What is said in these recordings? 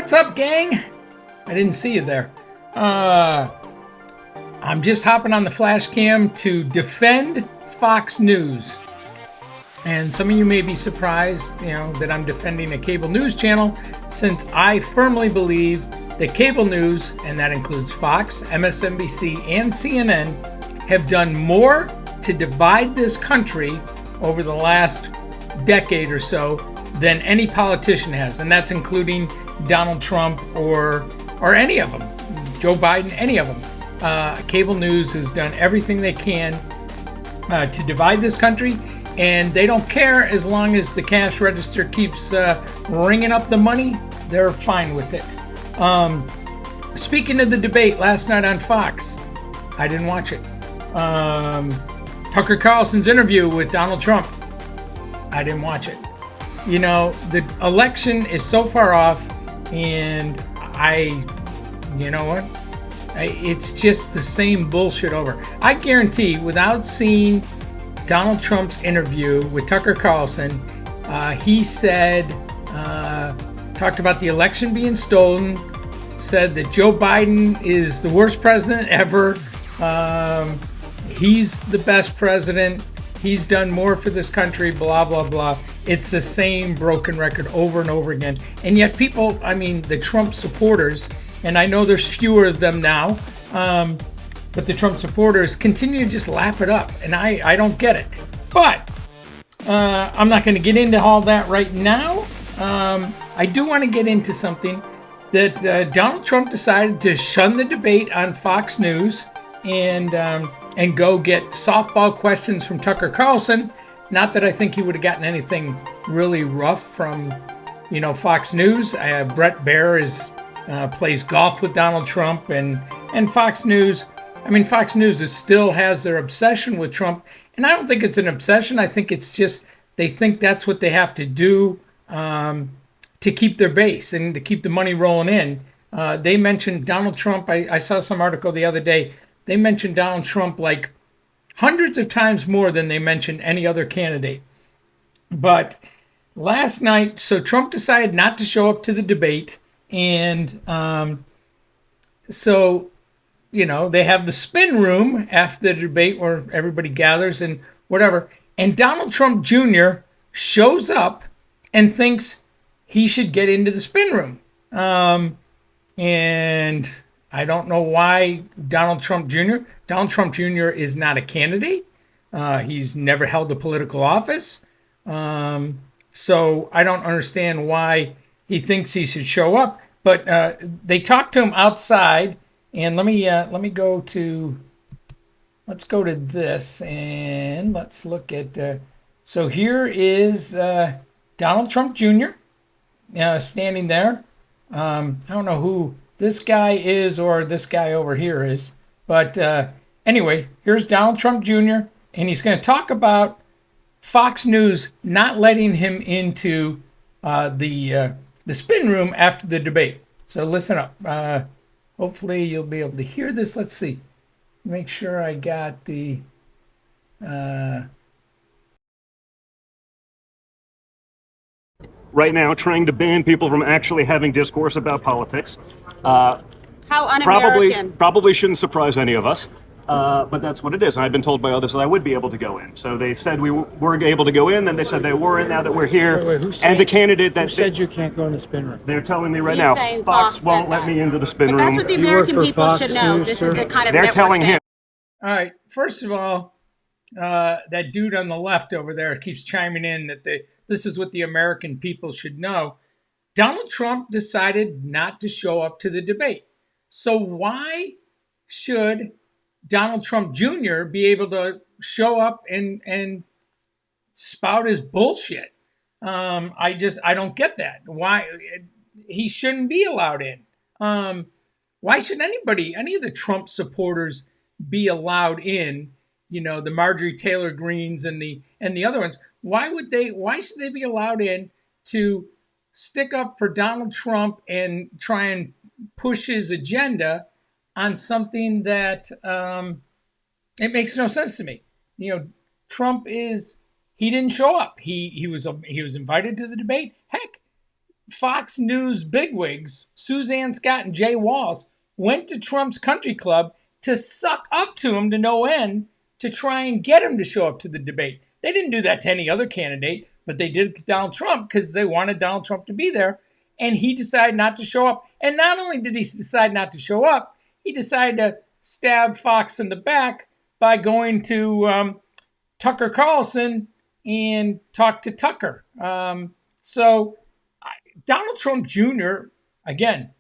What's up, gang? I didn't see you there. I'm just hopping on the flash cam to defend Fox News. And some of you may be surprised, that I'm defending a cable news channel, since I firmly believe that cable news, and that includes Fox, MSNBC, and CNN, have done more to divide this country over the last decade or so than any politician has, and that's including Donald Trump or any of them, Joe Biden, any of them. Cable news has done everything they can to divide this country, and they don't care as long as the cash register keeps ringing up the money. They're fine with it. Speaking of the debate last night on Fox, I didn't watch it. Tucker Carlson's interview with Donald Trump, I didn't watch it. The election is so far off, and it's just the same bullshit over. I guarantee, without seeing Donald Trump's interview with Tucker Carlson, he said, talked about the election being stolen, said that Joe Biden is the worst president ever. He's the best president. He's done more for this country, blah, blah, blah. It's the same broken record over and over again. And yet people, the Trump supporters, and I know there's fewer of them now, but the Trump supporters continue to just lap it up. And I don't get it. But I'm not going to get into all that right now. I do want to get into something that Donald Trump decided to shun the debate on Fox News and go get softball questions from Tucker Carlson. Not that I think he would have gotten anything really rough from, Fox News. Brett Baer plays golf with Donald Trump, and Fox News. Fox News still has their obsession with Trump, and I don't think it's an obsession. I think it's just they think that's what they have to do to keep their base and to keep the money rolling in. They mentioned Donald Trump. I saw some article the other day. They mentioned Donald Trump like hundreds of times more than they mentioned any other candidate. But last night, so Trump decided not to show up to the debate. And so, they have the spin room after the debate where everybody gathers and whatever. And Donald Trump Jr. shows up and thinks he should get into the spin room. And I don't know why Donald Trump Jr. is not a candidate. He's never held a political office. So I don't understand why he thinks he should show up. But they talked to him outside, and let's go to this, and let's look at. So here is Donald Trump Jr. Standing there. I don't know who this guy is or this guy over here is. But anyway, here's Donald Trump Jr., and he's going to talk about Fox News not letting him into the spin room after the debate. So listen up. Hopefully you'll be able to hear this. Let's see. Make sure I got the... Right now, trying to ban people from actually having discourse about politics. How un-American. Probably shouldn't surprise any of us, but that's what it is. And I've been told by others that I would be able to go in. So they said we were able to go in, then they said they weren't. Now that we're here, and the candidate that who said you can't go in the spin room? They're telling me right He's now, saying Fox won't let me into the spin room. That's what the American people should know. This is the kind of They're network telling him. All right. First of all, that dude on the left over there keeps chiming in that this is what the American people should know. Donald Trump decided not to show up to the debate. So why should Donald Trump Jr. be able to show up and spout his bullshit? I don't get that. Why he shouldn't be allowed in? Why should any of the Trump supporters be allowed in? The Marjorie Taylor Greens and the other ones. Why should they be allowed in to stick up for Donald Trump and try and push his agenda on something that it makes no sense to me? Trump he didn't show up. He was invited to the debate. Heck, Fox News bigwigs, Suzanne Scott and Jay Walls, went to Trump's country club to suck up to him to no end to try and get him to show up to the debate. They didn't do that to any other candidate, but they did it to Donald Trump because they wanted Donald Trump to be there. And he decided not to show up. And not only did he decide not to show up, he decided to stab Fox in the back by going to Tucker Carlson and talk to Tucker. Donald Trump Jr., again,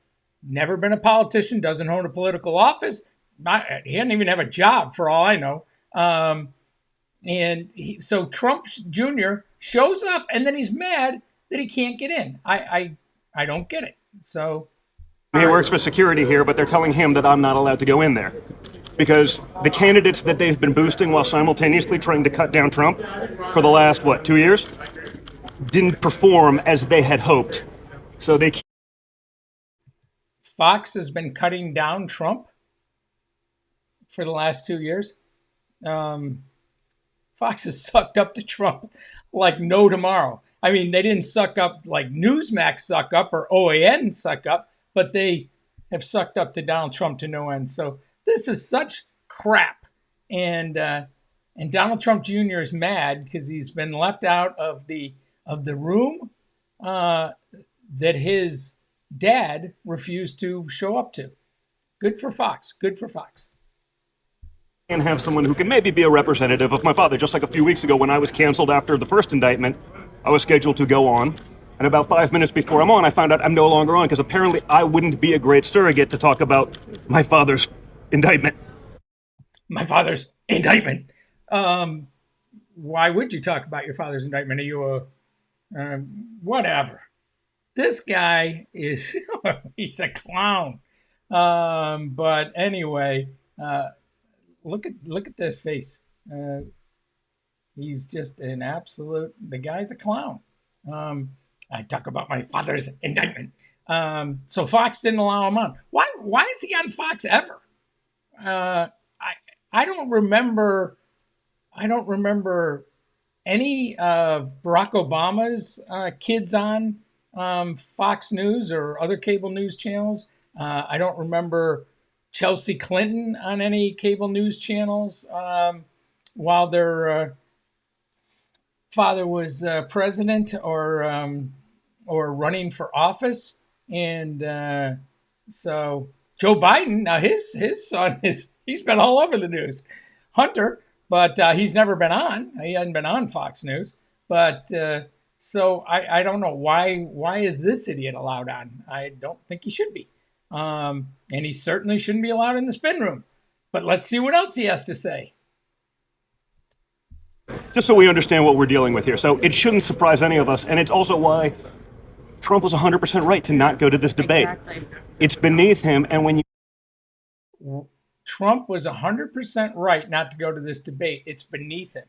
never been a politician, doesn't hold a political office. He doesn't even have a job for all I know. So Trump Jr. shows up and then he's mad that he can't get in. I don't get it. So he works for security here, but they're telling him that I'm not allowed to go in there because the candidates that they've been boosting while simultaneously trying to cut down Trump for the last, 2 years, didn't perform as they had hoped. So Fox has been cutting down Trump for the last 2 years. Fox has sucked up to Trump like no tomorrow. I mean, they didn't suck up like Newsmax suck up or OAN suck up, but they have sucked up to Donald Trump to no end. So this is such crap. And Donald Trump Jr. is mad because he's been left out of the room that his dad refused to show up to. Good for Fox. Good for Fox. And have someone who can maybe be a representative of my father. Just like a few weeks ago when I was canceled after the first indictment, I was scheduled to go on. And about 5 minutes before I'm on, I found out I'm no longer on because apparently I wouldn't be a great surrogate to talk about my father's indictment. My father's indictment. Why would you talk about your father's indictment? Are you whatever? This guy is, he's a clown. But anyway, look at this face. He's just an absolute, the guy's a clown. I talk about my father's indictment. So Fox didn't allow him on. Why is he on Fox ever? I don't remember any of Barack Obama's kids on Fox News or other cable news channels. I don't remember Chelsea Clinton on any cable news channels while their father was president or running for office. And so Joe Biden, now his son he's been all over the news, Hunter, but he's never been on. He hasn't been on Fox News. But so I don't know why is this idiot allowed on? I don't think he should be. And he certainly shouldn't be allowed in the spin room. But let's see what else he has to say. Just so we understand what we're dealing with here. So it shouldn't surprise any of us. And it's also why Trump was 100% right to not go to this debate. Exactly. It's beneath him. And when Trump was 100% right not to go to this debate. It's beneath him.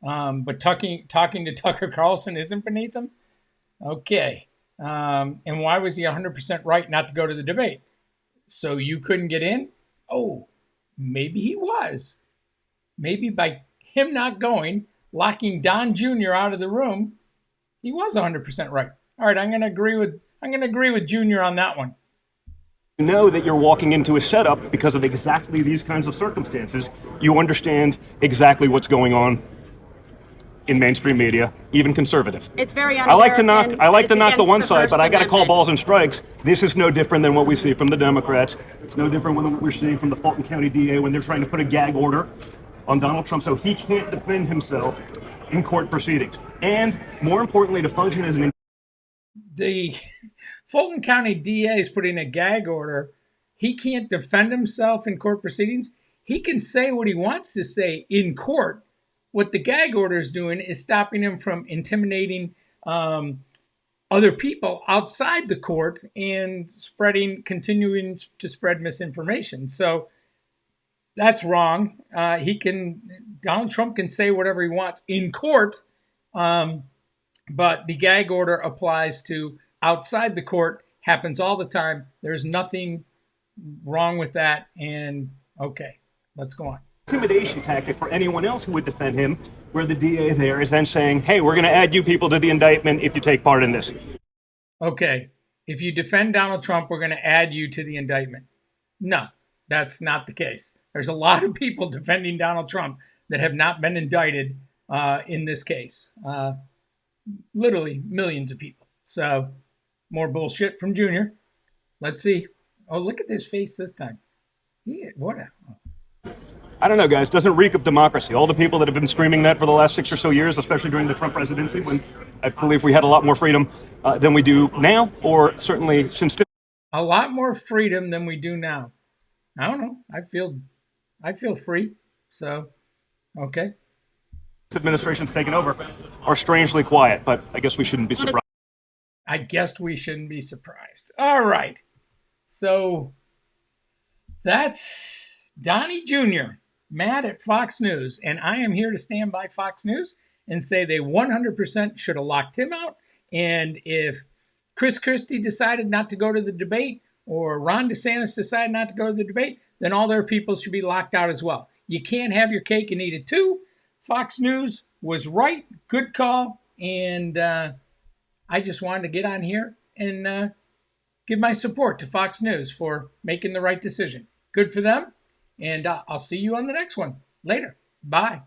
But talking to Tucker Carlson isn't beneath him? Okay. And why was he 100% right not to go to the debate? So you couldn't get in? Oh, maybe he was. Maybe by him not going, locking Don Jr. out of the room, he was 100% right. All right, I'm going to agree with Jr. on that one. you know that you're walking into a setup because of exactly these kinds of circumstances, you understand exactly what's going on in mainstream media, even conservative. It's very I like to un-American. knock the one side, First but I got to call Amendment. balls and strikes. This is no different than what we see from the Democrats. It's no different than what we're seeing from the Fulton County DA when they're trying to put a gag order on Donald Trump so he can't defend himself in court proceedings. And more importantly, to function as an The Fulton County DA is putting a gag order. He can't defend himself in court proceedings. He can say what he wants to say in court. What the gag order is doing is stopping him from intimidating other people outside the court and continuing to spread misinformation. So that's wrong. Donald Trump can say whatever he wants in court, but the gag order applies to outside the court, happens all the time. There's nothing wrong with that. And okay, let's go on. intimidation tactic for anyone else who would defend him, where the DA there is then saying, hey, we're going to add you people to the indictment if you take part in this. okay, if you defend Donald Trump, we're going to add you to the indictment. No, that's not the case. There's a lot of people defending Donald Trump that have not been indicted in this case. Literally millions of people. So more bullshit from Junior. Let's see. Oh, look at this face this time. What a... I don't know, guys. Doesn't reek of democracy. All the people that have been screaming that for the last 6 or so years, especially during the Trump presidency, when I believe we had a lot more freedom than we do now, or certainly since... A lot more freedom than we do now. I don't know. I feel free. So, okay. This administration's taken over are strangely quiet, but I guess we shouldn't be surprised. I guess we shouldn't be surprised. All right. So that's Donnie Jr., mad at Fox News. And I am here to stand by Fox News and say they 100% should have locked him out. And if Chris Christie decided not to go to the debate, or Ron DeSantis decided not to go to the debate, then all their people should be locked out as well. You can't have your cake and eat it too. Fox News was right. Good call. And I just wanted to get on here and give my support to Fox News for making the right decision. Good for them. And I'll see you on the next one. Later. Bye.